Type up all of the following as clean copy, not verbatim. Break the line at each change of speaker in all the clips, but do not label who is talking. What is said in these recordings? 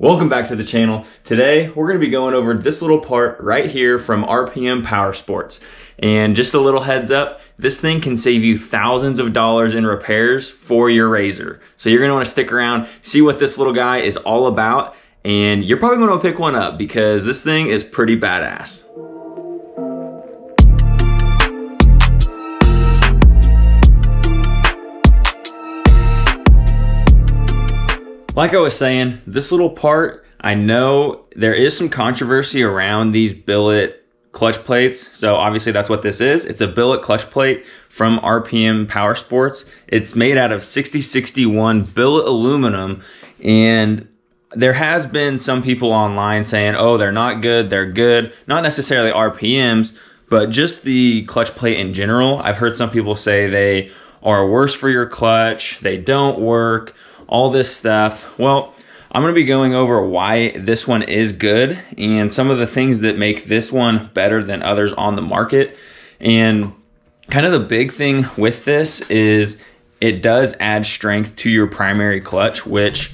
Welcome back to the channel. Today, we're gonna be going over this little part right here from RPM Powersports. And just a little heads up, this thing can save you thousands of dollars in repairs for your RZR. So you're gonna wanna stick around, see what this little guy is all about, and you're probably gonna pick one up because this thing is pretty badass. Like I was saying, this little part, I know there is some controversy around these billet clutch plates. So obviously that's what this is. It's a billet clutch plate from RPM Powersports. It's made out of 6061 billet aluminum. And there has been some people online saying, oh, they're not good, they're good. Not necessarily RPMs, but just the clutch plate in general. I've heard some people say they are worse for your clutch, they don't work, all this stuff. Well, I'm gonna be going over why this one is good and some of the things that make this one better than others on the market. And kind of the big thing with this is it does add strength to your primary clutch, which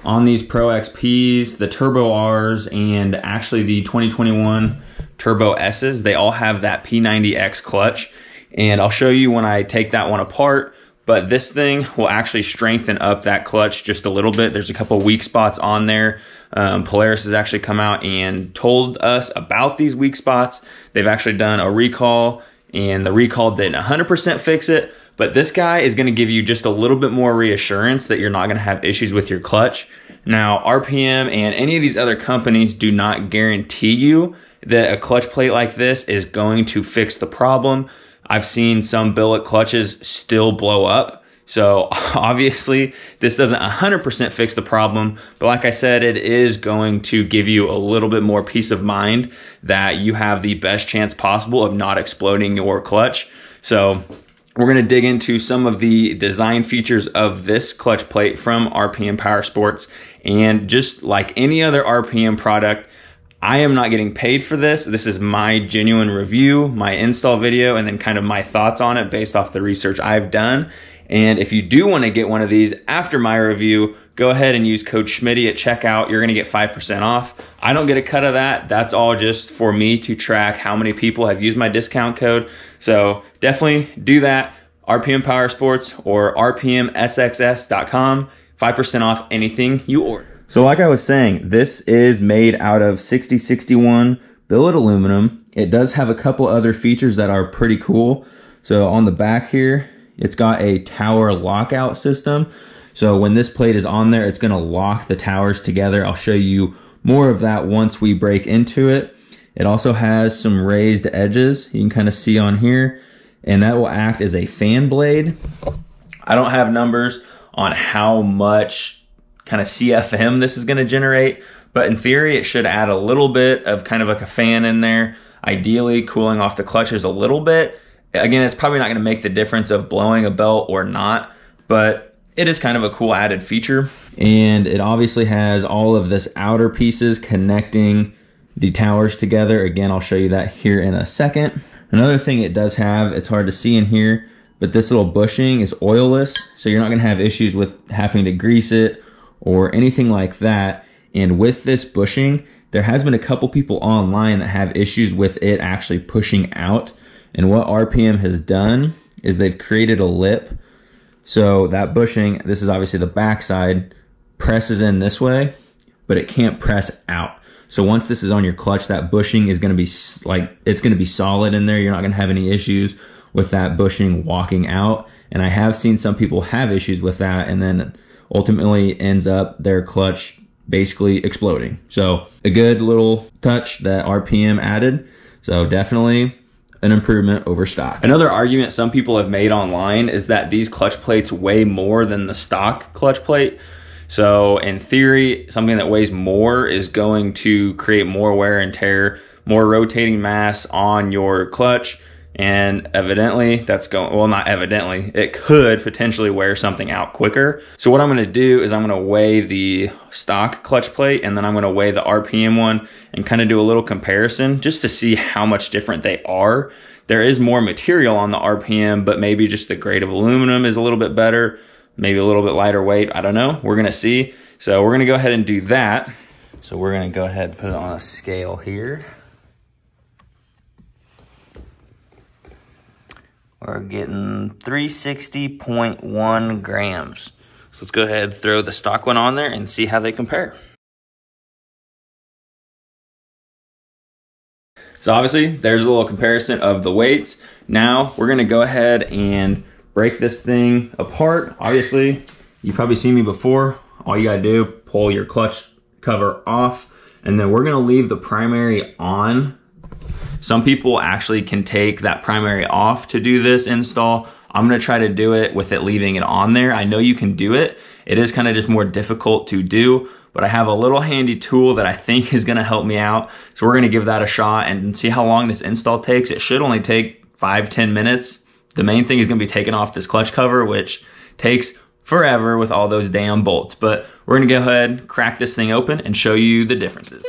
on these Pro XPs, the Turbo Rs, and actually the 2021 Turbo S's, they all have that P90x clutch. And I'll show you when I take that one apart. But this thing will actually strengthen up that clutch just a little bit. There's a couple weak spots on there. Polaris has actually come out and told us about these weak spots. They've actually done a recall, and the recall didn't 100% fix it. But this guy is gonna give you just a little bit more reassurance that you're not gonna have issues with your clutch. Now, RPM and any of these other companies do not guarantee you that a clutch plate like this is going to fix the problem. I've seen some billet clutches still blow up. So obviously this doesn't 100% fix the problem, but like I said, it is going to give you a little bit more peace of mind that you have the best chance possible of not exploding your clutch. So we're gonna dig into some of the design features of this clutch plate from RPM Powersports. And just like any other RPM product, I am not getting paid for this. This is my genuine review, my install video, and then kind of my thoughts on it based off the research I've done. And if you do want to get one of these after my review, go ahead and use code Schmitty at checkout. You're going to get 5% off. I don't get a cut of that. That's all just for me to track how many people have used my discount code. So definitely do that. RPM Powersports or rpmsxs.com. 5% off anything you order. So like I was saying, this is made out of 6061 billet aluminum. It does have a couple other features that are pretty cool. So on the back here, it's got a tower lockout system. So when this plate is on there, it's gonna lock the towers together. I'll show you more of that once we break into it. It also has some raised edges you can kind of see on here, and that will act as a fan blade. I don't have numbers on how much kind of CFM this is going to generate, but in theory it should add a little bit of kind of like a fan in there, ideally cooling off the clutches a little bit. Again, it's probably not going to make the difference of blowing a belt or not, but it is kind of a cool added feature. And it obviously has all of this outer pieces connecting the towers together. Again, I'll show you that here in a second. Another thing it does have, it's hard to see in here, but this little bushing is oilless, so you're not going to have issues with having to grease it or anything like that. And with this bushing, there has been a couple people online that have issues with it actually pushing out. And what RPM has done is they've created a lip. So that bushing, this is obviously the back side, presses in this way, but it can't press out. So once this is on your clutch, that bushing is gonna be like, it's gonna be solid in there. You're not gonna have any issues with that bushing walking out. And I have seen some people have issues with that, and then ultimately ends up their clutch basically exploding. So a good little touch that RPM added. So definitely an improvement over stock. Another argument some people have made online is that these clutch plates weigh more than the stock clutch plate. So in theory, something that weighs more is going to create more wear and tear, more rotating mass on your clutch. And evidently that's going, well, not evidently, it could potentially wear something out quicker. So what I'm gonna do is I'm gonna weigh the stock clutch plate, and then I'm gonna weigh the RPM one and kind of do a little comparison just to see how much different they are. There is more material on the RPM, but maybe just the grade of aluminum is a little bit better, maybe a little bit lighter weight, I don't know, we're gonna see. So we're gonna go ahead and do that. So we're gonna go ahead and put it on a scale here. We're getting 360.1 grams. So let's go ahead and throw the stock one on there and see how they compare. So obviously there's a little comparison of the weights. Now we're gonna go ahead and break this thing apart. Obviously, you've probably seen me before. All you gotta do, pull your clutch cover off, and then we're gonna leave the primary on. Some people actually can take that primary off to do this install. I'm gonna try to do it with it leaving it on there. I know you can do it. It is kind of just more difficult to do, but I have a little handy tool that I think is gonna help me out. So we're gonna give that a shot and see how long this install takes. It should only take 5-10 minutes. The main thing is gonna be taking off this clutch cover, which takes forever with all those damn bolts. But we're gonna go ahead, crack this thing open and show you the differences.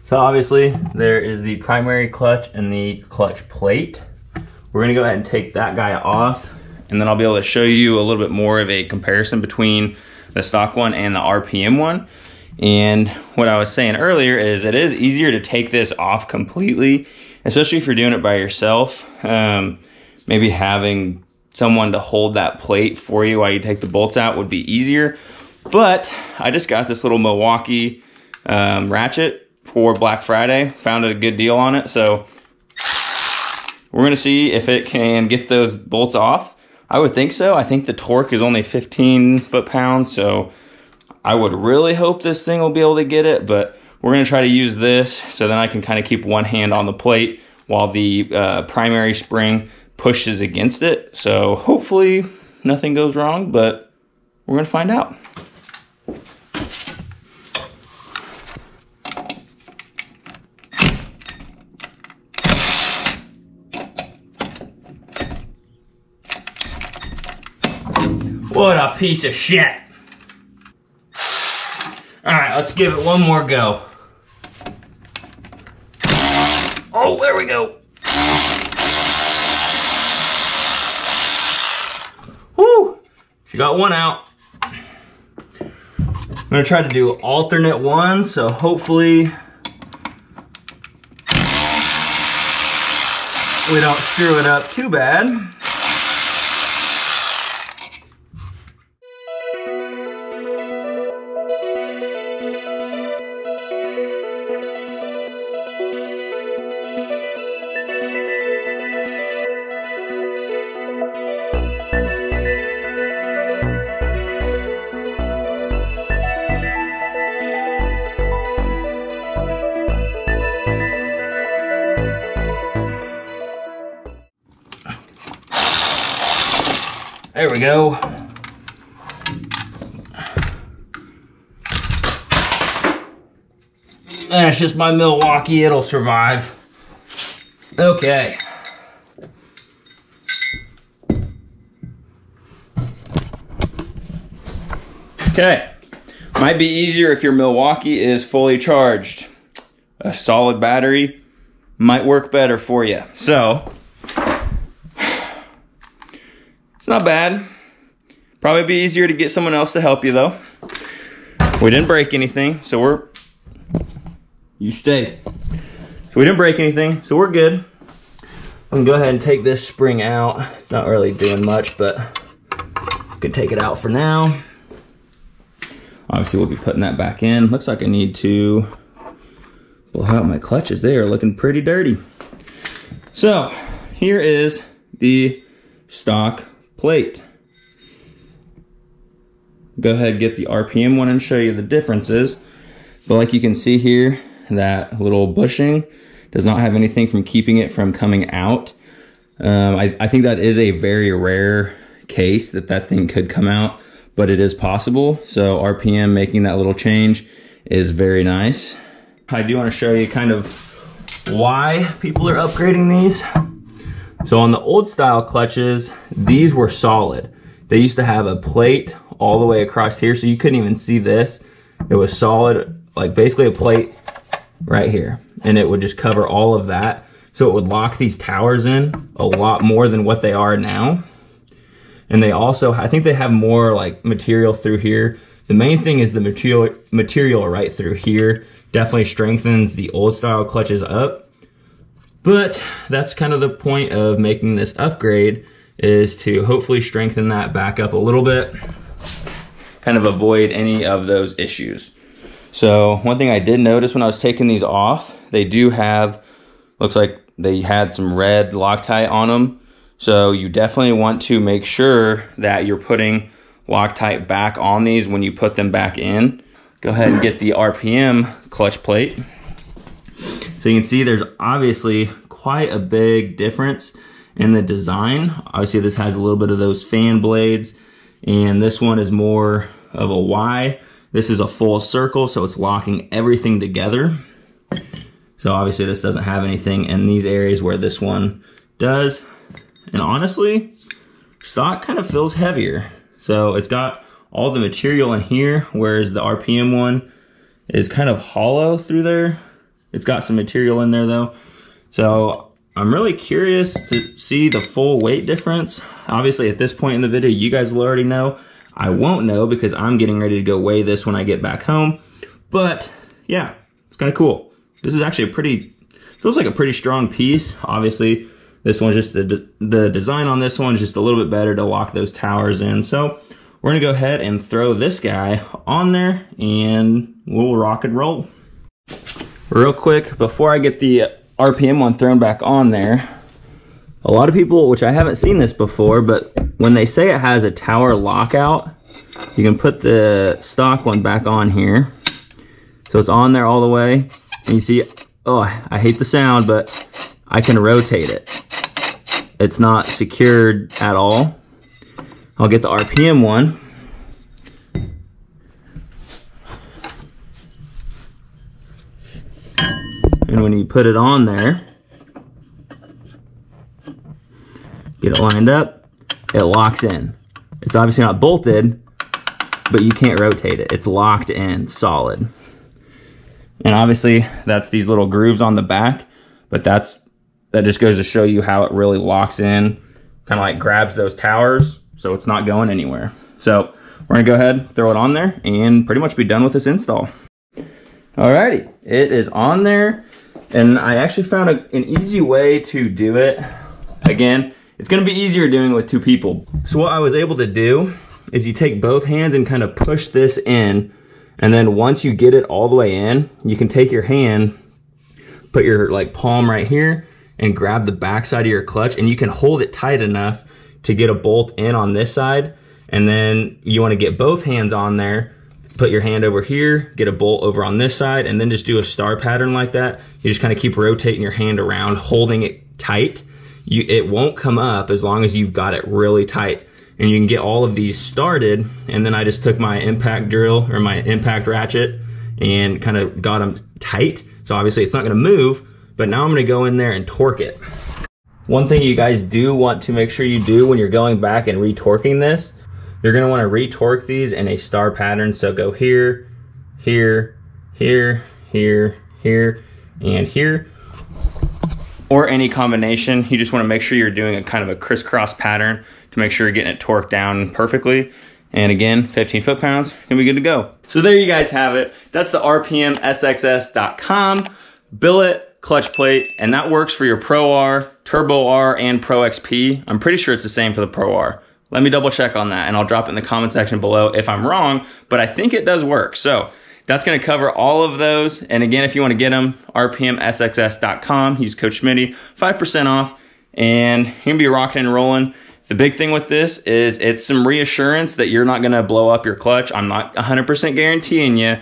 So obviously there is the primary clutch and the clutch plate. We're gonna go ahead and take that guy off, and then I'll be able to show you a little bit more of a comparison between the stock one and the RPM one. And what I was saying earlier is it is easier to take this off completely, especially if you're doing it by yourself. Maybe having someone to hold that plate for you while you take the bolts out would be easier. But I just got this little Milwaukee ratchet for Black Friday, found a good deal on it. So we're gonna see if it can get those bolts off. I would think so. I think the torque is only 15 foot-pounds, so I would really hope this thing will be able to get it, but we're gonna try to use this so then I can kind of keep one hand on the plate while the primary spring pushes against it. So hopefully nothing goes wrong, but we're gonna find out. What a piece of shit. All right, let's give it one more go. Oh, there we go. Woo, she got one out. I'm gonna try to do alternate ones, so hopefully we don't screw it up too bad. There we go. That's just my Milwaukee, it'll survive. Okay. Okay. Might be easier if your Milwaukee is fully charged. A solid battery might work better for you. So, it's not bad. Probably be easier to get someone else to help you though. We didn't break anything, so you stay. So we didn't break anything, so we're good. I'm gonna go ahead and take this spring out. It's not really doing much, but I could take it out for now. Obviously we'll be putting that back in. Looks like I need to blow out my clutches. They are looking pretty dirty. So here is the stock plate. Go ahead and get the RPM one and show you the differences. But like you can see here, that little bushing does not have anything from keeping it from coming out. I think that is a very rare case that thing could come out, but it is possible. So RPM making that little change is very nice. I do want to show you kind of why people are upgrading these. So on the old style clutches, these were solid. They used to have a plate all the way across here, so you couldn't even see this. It was solid, like basically a plate right here, and it would just cover all of that. So it would lock these towers in a lot more than what they are now. And they also, I think they have more like material through here. The main thing is the material right through here definitely strengthens the old style clutches up. But that's kind of the point of making this upgrade, is to hopefully strengthen that back up a little bit, kind of avoid any of those issues. So one thing I did notice when I was taking these off, they do have, looks like they had some red Loctite on them. So you definitely want to make sure that you're putting Loctite back on these when you put them back in. Go ahead and get the RPM clutch plate. So you can see there's obviously quite a big difference in the design. Obviously this has a little bit of those fan blades, and this one is more of a Y. This is a full circle, so it's locking everything together. So obviously this doesn't have anything in these areas where this one does. And honestly, stock kind of feels heavier. So it's got all the material in here, whereas the RPM one is kind of hollow through there. It's got some material in there though. So I'm really curious to see the full weight difference. Obviously at this point in the video, you guys will already know. I won't know because I'm getting ready to go weigh this when I get back home. But yeah, it's kind of cool. This is actually feels like a pretty strong piece. Obviously, this one's just, the design on this one is just a little bit better to lock those towers in. So we're gonna go ahead and throw this guy on there and we'll rock and roll. Real quick, before I get the RPM one thrown back on there, a lot of people, which I haven't seen this before, but when they say it has a tower lockout, you can put the stock one back on here. So it's on there all the way. And you see, oh, I hate the sound, but I can rotate it. It's not secured at all. I'll get the RPM one. And when you put it on there, get it lined up, it locks in. It's obviously not bolted, but you can't rotate it. It's locked in solid. And obviously that's these little grooves on the back, but that just goes to show you how it really locks in, kind of like grabs those towers, so it's not going anywhere. So we're gonna go ahead, throw it on there, and pretty much be done with this install. Alrighty, it is on there, and I actually found an easy way to do it. Again, it's gonna be easier doing it with two people. So what I was able to do is you take both hands and kind of push this in, and then once you get it all the way in, you can take your hand, put your like palm right here, and grab the back side of your clutch, and you can hold it tight enough to get a bolt in on this side. And then you want to get both hands on there, put your hand over here, get a bolt over on this side, and then just do a star pattern like that. You just kind of keep rotating your hand around, holding it tight. It won't come up as long as you've got it really tight. And you can get all of these started, and then I just took my impact drill or my impact ratchet and kind of got them tight. So obviously it's not gonna move, but now I'm gonna go in there and torque it. One thing you guys do want to make sure you do when you're going back and retorquing this, you're gonna wanna retorque these in a star pattern. So go here, here, here, here, here, and here, or any combination. You just wanna make sure you're doing a kind of a crisscross pattern to make sure you're getting it torqued down perfectly. And again, 15 foot-pounds, and we're good to go. So there you guys have it. That's the RPMSXS.com billet clutch plate, and that works for your Pro R, Turbo R, and Pro XP. I'm pretty sure it's the same for the Pro R. Let me double check on that, and I'll drop it in the comment section below if I'm wrong, but I think it does work. So that's gonna cover all of those. And again, if you wanna get them, RPMSXS.com, use code Schmitty, 5% off, and you're gonna be rocking and rolling. The big thing with this is it's some reassurance that you're not gonna blow up your clutch. I'm not 100% guaranteeing you,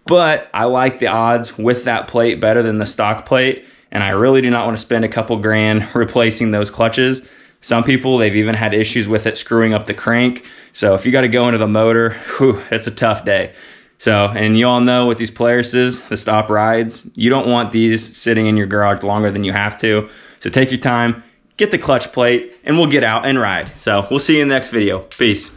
but I like the odds with that plate better than the stock plate, and I really do not want to spend a couple grand replacing those clutches. Some people, they've even had issues with it screwing up the crank. So if you got to go into the motor, whew, it's a tough day. So, and you all know with these Polarises, the stop rides, you don't want these sitting in your garage longer than you have to. So take your time, get the clutch plate, and we'll get out and ride. So we'll see you in the next video. Peace.